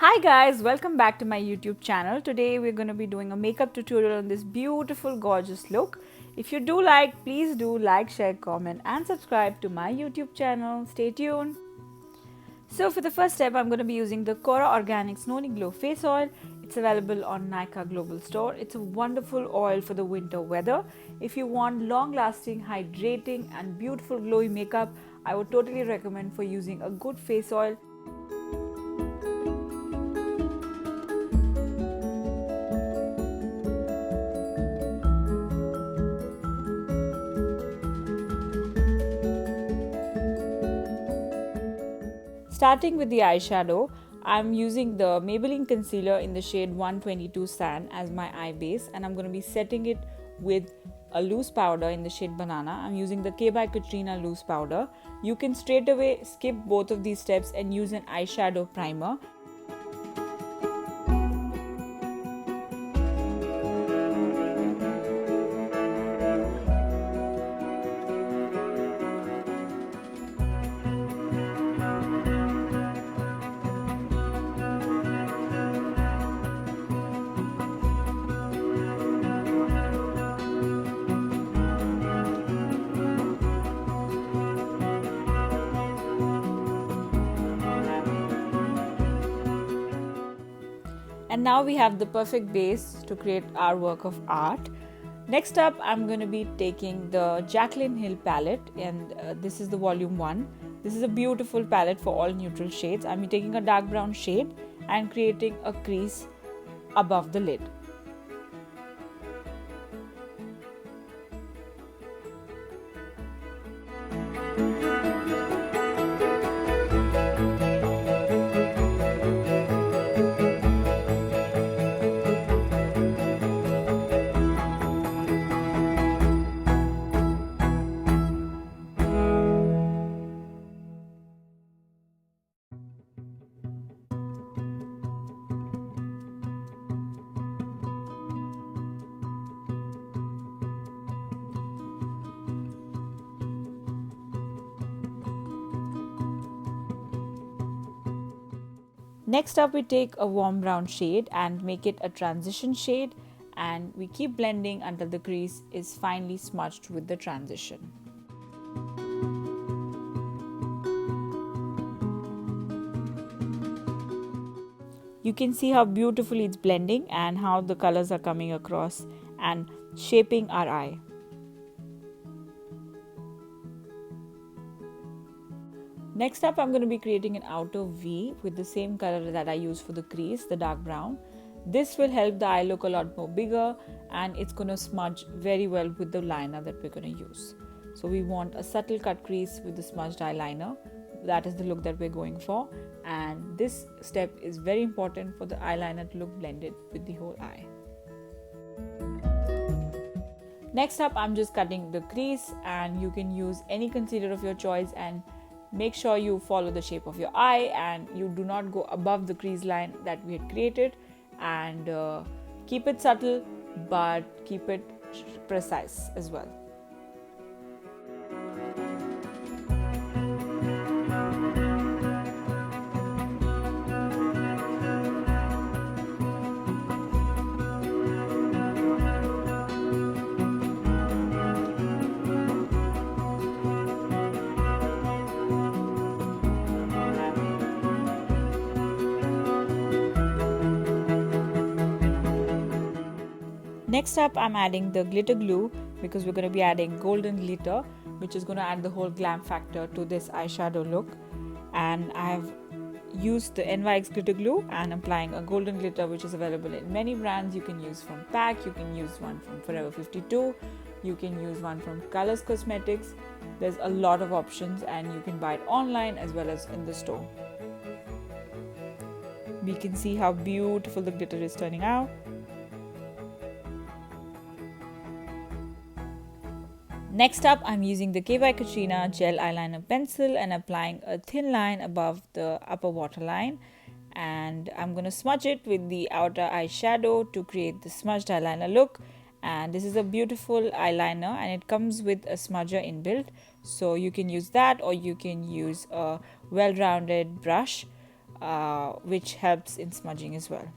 Hi guys, welcome back to my YouTube channel. Today we're going to be doing a makeup tutorial on this beautiful gorgeous look. If you do like, please do like, share, comment and subscribe to my YouTube channel. Stay tuned. So for the first step, I'm going to be using the Cora Organics Noni Glow Face Oil. It's available on Nykaa Global Store. It's a wonderful oil for the winter weather. If you want long-lasting, hydrating and beautiful glowy makeup, I would totally recommend for using a good face oil. Starting with the eyeshadow, I'm using the Maybelline concealer in the shade 122 Sand as my eye base, and I'm going to be setting it with a loose powder in the shade Banana. I'm using the K by Katrina loose powder. You can straight away skip both of these steps and use an eyeshadow primer. And now we have the perfect base to create our work of art. Next up, I'm going to be taking the Jaclyn Hill palette, and this is the volume 1. This is a beautiful palette for all neutral shades. I'm taking a dark brown shade and creating a crease above the lid. Next up, we take a warm brown shade and make it a transition shade, and we keep blending until the crease is finely smudged with the transition. You can see how beautifully it's blending and how the colors are coming across and shaping our eye. Next up, I'm going to be creating an outer V with the same color that I use for the crease, the dark brown. This will help the eye look a lot more bigger, and it's going to smudge very well with the liner that we're going to use. So we want a subtle cut crease with the smudged eyeliner. That is the look that we're going for, and this step is very important for the eyeliner to look blended with the whole eye. Next up, I'm just cutting the crease, and you can use any concealer of your choice, and make sure you follow the shape of your eye and you do not go above the crease line that we had created, and keep it subtle but keep it precise as well. Next up, I'm adding the glitter glue because we're going to be adding golden glitter, which is going to add the whole glam factor to this eyeshadow look. And I have used the NYX glitter glue and applying a golden glitter, which is available in many brands. You can use from PAC, you can use one from Forever 52, you can use one from Colors Cosmetics. There's a lot of options, and you can buy it online as well as in the store. We can see how beautiful the glitter is turning out. Next up, I'm using the K by Katrina gel eyeliner pencil and applying a thin line above the upper waterline, and I'm going to smudge it with the outer eyeshadow to create the smudged eyeliner look. And this is a beautiful eyeliner, and it comes with a smudger inbuilt, so you can use that or you can use a well-rounded brush. which helps in smudging as well.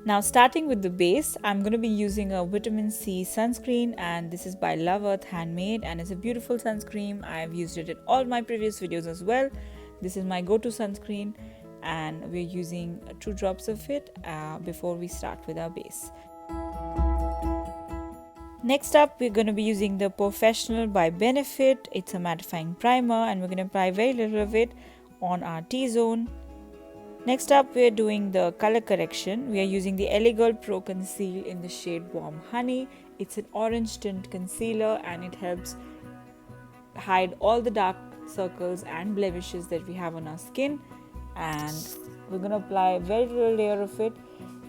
Now starting with the base, I'm going to be using a vitamin C sunscreen, and this is by Love Earth Handmade, and it's a beautiful sunscreen. I've used it in all my previous videos as well. This is my go-to sunscreen, and we're using 2 drops of it before we start with our base. Next up, we're going to be using the Professional by Benefit. It's a mattifying primer, and we're going to apply very little of it on our T-zone. Next up, we are doing the color correction. We are using the LA Girl Pro Conceal in the shade Warm Honey. It's an orange tint concealer, and it helps hide all the dark circles and blemishes that we have on our skin. And we're going to apply a very little layer of it.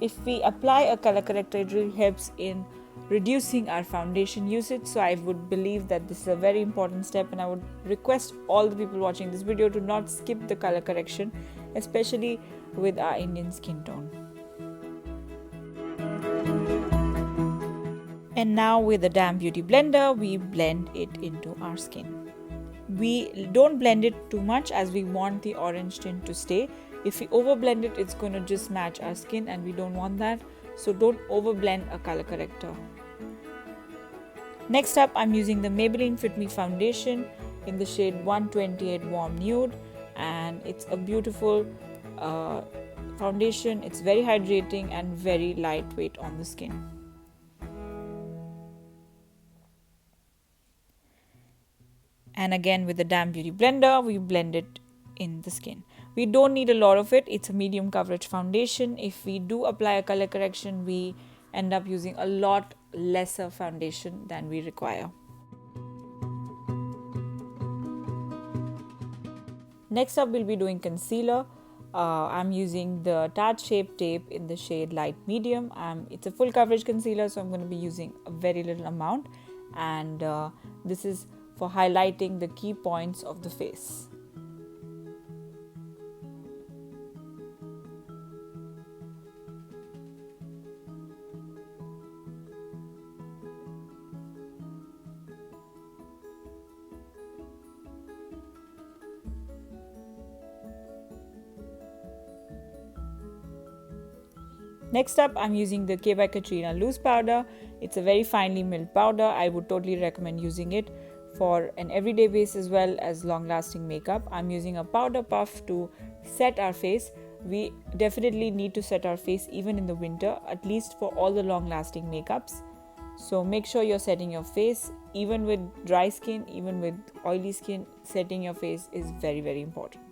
If we apply a color corrector, it really helps in reducing our foundation usage. So I would believe that this is a very important step, and I would request all the people watching this video to not skip the color correction, especially with our Indian skin tone. And now with the damp beauty blender, we blend it into our skin. We don't blend it too much, as we want the orange tint to stay. If we over blend it, it's going to just match our skin, and we don't want that. So don't over blend a color corrector. Next up, I'm using the Maybelline Fit Me foundation in the shade 128 Warm Nude, and it's a beautiful foundation. It's very hydrating and very lightweight on the skin. And again, with the damp beauty blender, we blend it in the skin. We don't need a lot of it. It's a medium coverage foundation. If we do apply a color correction, we end up using a lot lesser foundation than we require. Next up, we'll be doing concealer. I'm using the Tarte Shape Tape in the shade Light Medium. It's a full coverage concealer, so I'm going to be using a very little amount. And this is for highlighting the key points of the face. Next up, I'm using the K by Katrina loose powder. It's a very finely milled powder. I would totally recommend using it for an everyday base as well as long-lasting makeup. I'm using a powder puff to set our face. We definitely need to set our face even in the winter, at least for all the long-lasting makeups. So make sure you're setting your face. Even with dry skin, even with oily skin, setting your face is very, very important.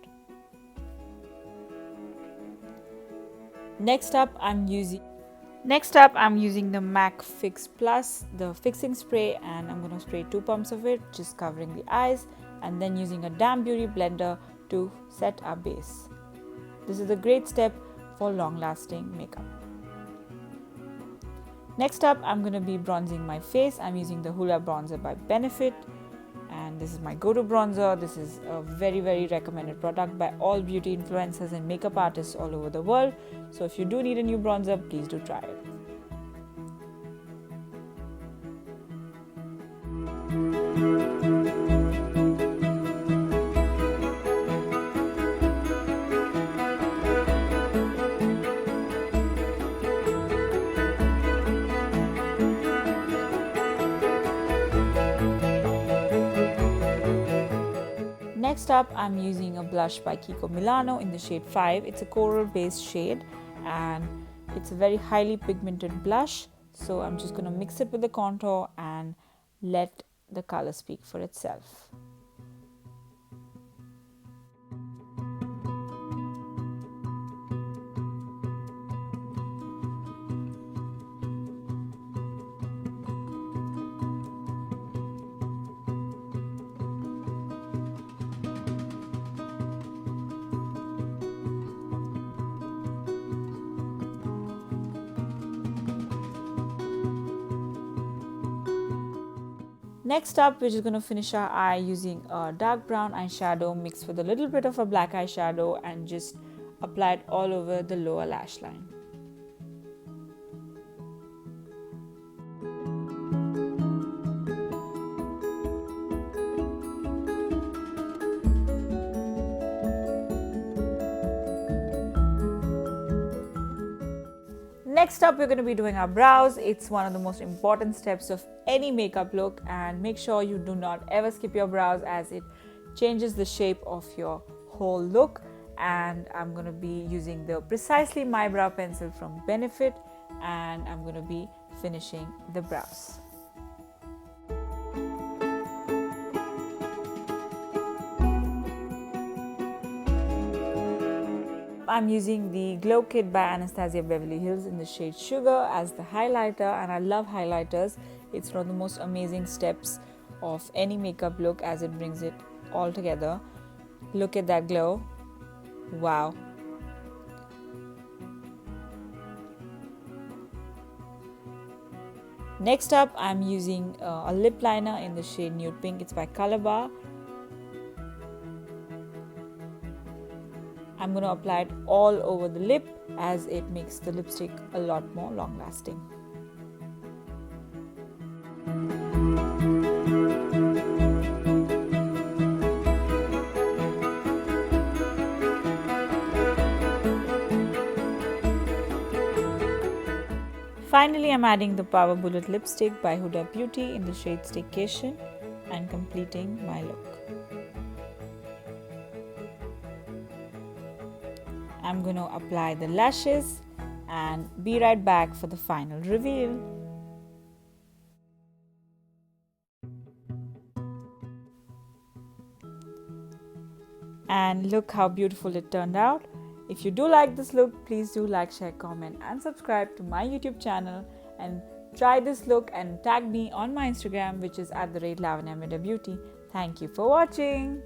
Next up, I'm using the MAC Fix Plus, the fixing spray, and I'm going to spray 2 pumps of it, just covering the eyes, and then using a damp beauty blender to set our base. This is a great step for long-lasting makeup. Next up, I'm going to be bronzing my face. I'm using the Hoola Bronzer by Benefit, and this is my go-to bronzer. This is a very, very recommended product by all beauty influencers and makeup artists all over the world. So if you do need a new bronzer, please do try it. Next up, I'm using a blush by Kiko Milano in the shade 5. It's a coral based shade, and it's a very highly pigmented blush. So I'm just going to mix it with the contour and let the color speak for itself. Next up, we're just going to finish our eye using a dark brown eyeshadow mixed with a little bit of a black eyeshadow and just apply it all over the lower lash line. Next up, we're going to be doing our brows. It's one of the most important steps of any makeup look, and make sure you do not ever skip your brows as it changes the shape of your whole look. And I'm going to be using the Precisely My Brow Pencil from Benefit, and I'm going to be finishing the brows. I'm using the Glow Kit by Anastasia Beverly Hills in the shade Sugar as the highlighter, and I love highlighters. It's one of the most amazing steps of any makeup look as it brings it all together. Look at that glow. Wow. Next up, I'm using a lip liner in the shade Nude Pink. It's by Color Bar. I'm going to apply it all over the lip as it makes the lipstick a lot more long lasting. Finally, I'm adding the Power Bullet lipstick by Huda Beauty in the shade Staycation and completing my look. I'm going to apply the lashes and be right back for the final reveal. And look how beautiful it turned out. If you do like this look, please do like, share, comment and subscribe to my YouTube channel, and try this look and tag me on my Instagram, which is @Lavanya Midha Beauty. Thank you for watching.